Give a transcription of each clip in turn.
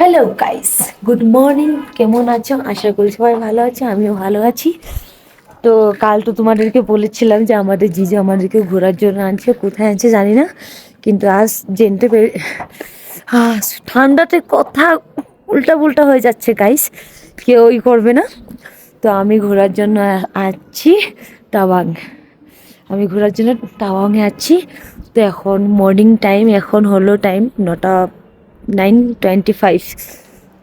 Hello guys, good morning. কেমন আছো? আশা করি সবাই ভালো আছো, আমিও ভালো আছি। তো কাল তো তোমাদেরকে বলেছিলাম যে আমাদের জিজু আমাদেরকে ঘোরার জন্য আনছে, কোথায় আনছে জানি না, কিন্তু আজ জানতে পেরে ঠান্ডাতে কথা উল্টা পুল্টা হয়ে যাচ্ছে গাইস, কেউই করবে না। তো আমি ঘোরার জন্য আছি তাওয়াং। আমি ঘোরার জন্য তাওয়াংয়ে আছি। তো এখন মর্নিং টাইম, এখন হলো টাইম 9:25।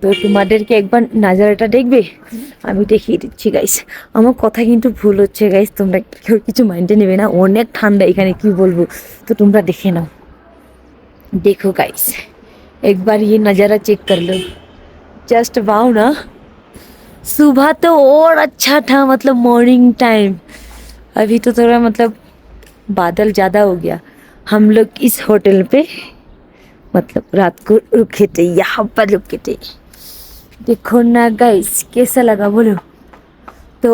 তো তোমাদেরকে একবার নাজারাটা দেখবে, আমি দেখিয়ে দিচ্ছি গাইস। আমার কথা কিন্তু ভুল হচ্ছে গাইস, তোমরা কেউ কিছু মাইন্ডে নেবে না, অনেক ঠান্ডা এখানে, কি বলবো। তো তোমরা দেখে নাও, देखो गाइस, एक बार ये नज़ारा चेक कर लो। जस्ट वाओ ना। सुबह तो और अच्छा था, मतलब मॉर्निंग टाइम। अभी तो थोड़ा मतलब बादल ज़्यादा हो गया। हम लोग इस होटल पे मतलब रात को रुके थे, यहाँ पर रुके थे। देखो ना गाइस, कैसा लगा बोलो। তো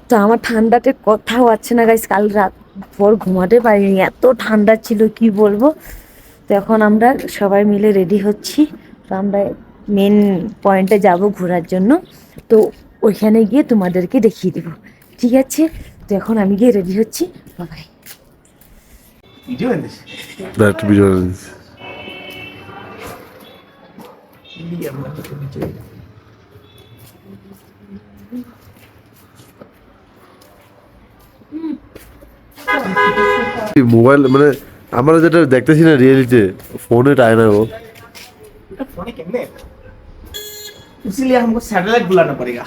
তো আমার ঠান্ডাতে কথাও আছে না গাইস, কাল রাত ভোর ঘুমাতে পারিনি, এত ঠান্ডা ছিল কি বলবো। তো এখন আমরা সবাই মিলে রেডি হচ্ছি। তো আমরা মেন পয়েন্টে যাব ঘোরার জন্য। তো ওইখানে গিয়ে তোমাদেরকে দেখিয়ে দেবো, ঠিক আছে? তো এখন আমি গিয়ে রেডি হচ্ছি। বাবাই। That videos. মোবাইল মানে আমরা যেটা দেখতেছি না রিয়েলিতে, ফোনে টাই না ও। फोन कैमरे इसीलिए हमको सैटेलाइट बुलाना पड़ेगा।